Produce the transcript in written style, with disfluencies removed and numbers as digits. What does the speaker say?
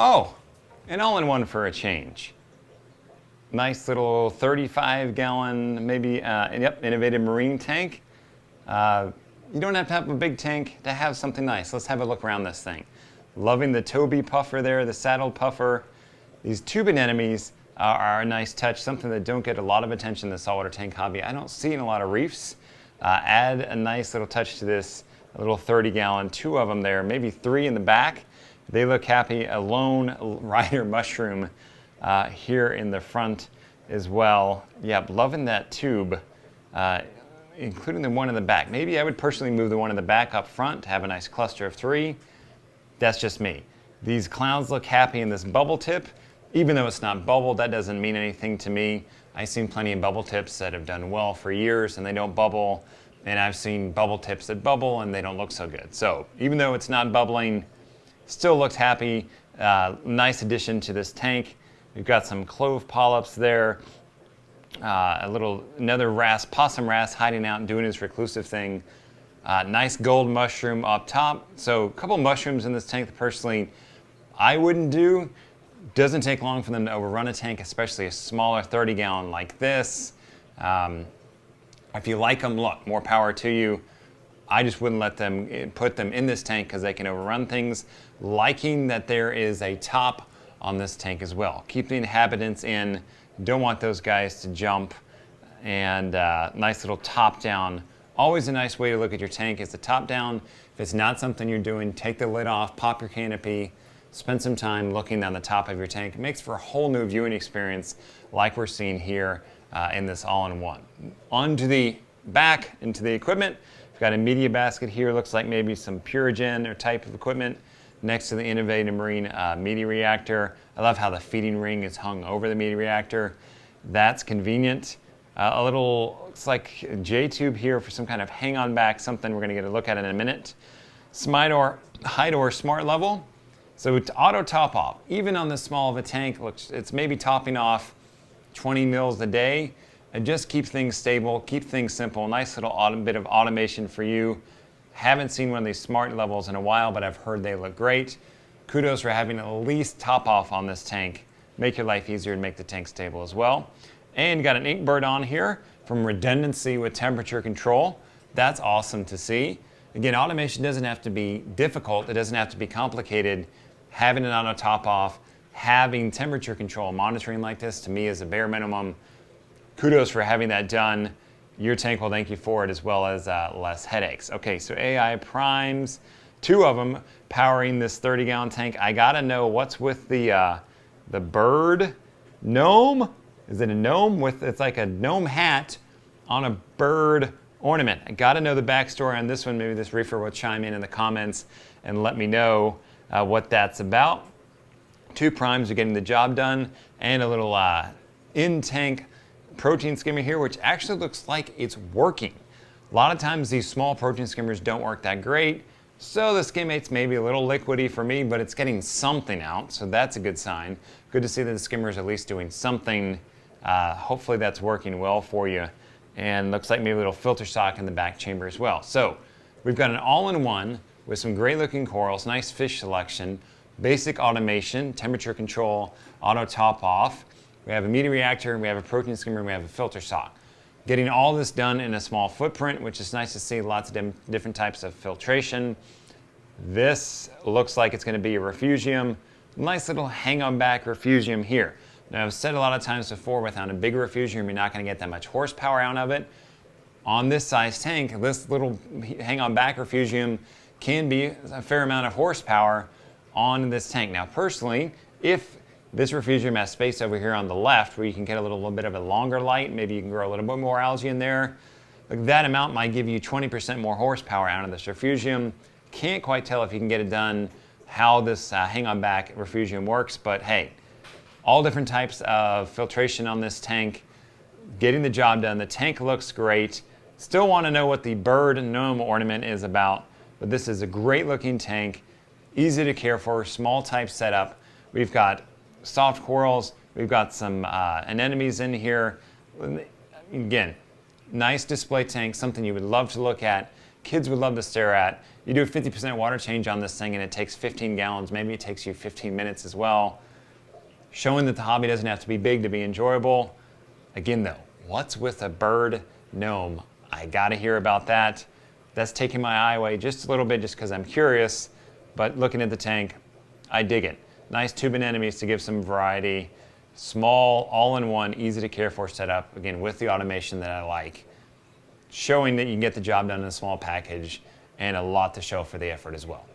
Oh, an all-in-one for a change. Nice little 35-gallon, maybe, yep, innovative marine tank. You don't have to have a big tank to have something nice. Let's have a look around this thing. Loving the Toby puffer there, the saddle puffer. These tube anemones are a nice touch, something that don't get a lot of attention in the saltwater tank hobby. I don't see in a lot of reefs. Add a nice little touch to this, a little 30-gallon, 2 of them there, maybe 3 in the back. They look happy. A lone rider mushroom here in the front as well. Yep, loving that tube, including the one in the back. Maybe I would personally move the one in the back up front to have a nice cluster of 3. That's just me. These clowns look happy in this bubble tip. Even though it's not bubbled, that doesn't mean anything to me. I've seen plenty of bubble tips that have done well for years and they don't bubble. And I've seen bubble tips that bubble and they don't look so good. So even though it's not bubbling, still looks happy. Nice addition to this tank. We've got some clove polyps there. Another wrasse, possum wrasse hiding out and doing his reclusive thing. Nice gold mushroom up top. So a couple mushrooms in this tank that personally I wouldn't do. Doesn't take long for them to overrun a tank, especially a smaller 30-gallon like this. If you like them, look, more power to you. I just wouldn't let them put them in this tank because they can overrun things. Liking that there is a top on this tank as well. Keep the inhabitants in. Don't want those guys to jump. And nice little top down. Always a nice way to look at your tank is the top down. If it's not something you're doing, take the lid off, pop your canopy, spend some time looking down the top of your tank. It makes for a whole new viewing experience like we're seeing here in this all-in-one. Onto the back, into the equipment. We've got a media basket here. Looks like maybe some Purigen or type of equipment next to the innovative marine media reactor. I love how the feeding ring is hung over the media reactor. That's convenient. A little, looks like a J-tube here for some kind of hang-on back, something we're gonna get a look at in a minute. High door smart level. So it's auto top off. Even on this small of a tank, looks, it's maybe topping off 20 mils a day. And just keep things stable, keep things simple. Nice little bit of automation for you. Haven't seen one of these smart levels in a while, but I've heard they look great. Kudos for having at least top off on this tank. Make your life easier and make the tank stable as well. And you got an ink bird on here from redundancy with temperature control. That's awesome to see. Again, automation doesn't have to be difficult. It doesn't have to be complicated. Having it auto top off, having temperature control monitoring like this to me is a bare minimum. Kudos for having that done. Your tank will thank you for it as well as less headaches. Okay, so AI primes, 2 of them powering this 30-gallon tank. I gotta know what's with the bird gnome. Is it a gnome with, it's like a gnome hat on a bird ornament. I gotta know the backstory on this one. Maybe this reefer will chime in the comments and let me know what that's about. 2 primes are getting the job done, and a little in-tank protein skimmer here, which actually looks like it's working. A lot of times these small protein skimmers don't work that great, so the skimmate's maybe a little liquidy for me, but it's getting something out, so that's a good sign. Good to see that the skimmer's at least doing something. Hopefully that's working well for you. And looks like maybe a little filter sock in the back chamber as well. So we've got an all-in-one with some great looking corals, nice fish selection, basic automation, temperature control, auto top off. We have a media reactor, we have a protein skimmer, and we have a filter sock. Getting all this done in a small footprint, which is nice to see, lots of different types of filtration. This looks like it's gonna be a Refugium. Nice little hang-on back Refugium here. Now I've said a lot of times before, without a big Refugium, you're not gonna get that much horsepower out of it. On this size tank, this little hang-on back Refugium can be a fair amount of horsepower on this tank. Now personally, if this Refugium has space over here on the left where you can get a little bit of a longer light, maybe you can grow a little bit more algae in there, like that amount might give you 20% more horsepower out of this Refugium. Can't quite tell if you can get it done how this hang-on back Refugium works, but hey, all different types of filtration on this tank, getting the job done. The tank looks great. Still want to know what the bird gnome ornament is about, but this is a great looking tank, easy to care for, small type setup. We've got soft corals, we've got some anemones in here. Again, nice display tank, something you would love to look at kids would love to stare at. You do a 50% water change on this thing and it takes 15 gallons. Maybe it takes you 15 minutes as well. Showing that the hobby doesn't have to be big to be enjoyable. Again though, what's with a bird gnome? I gotta hear about that. That's taking my eye away just a little bit just because I'm curious, but looking at the tank, I dig it. Nice tube anemones to give some variety. Small, all-in-one, easy to care for setup, again, with the automation that I like. Showing that you can get the job done in a small package, and a lot to show for the effort as well.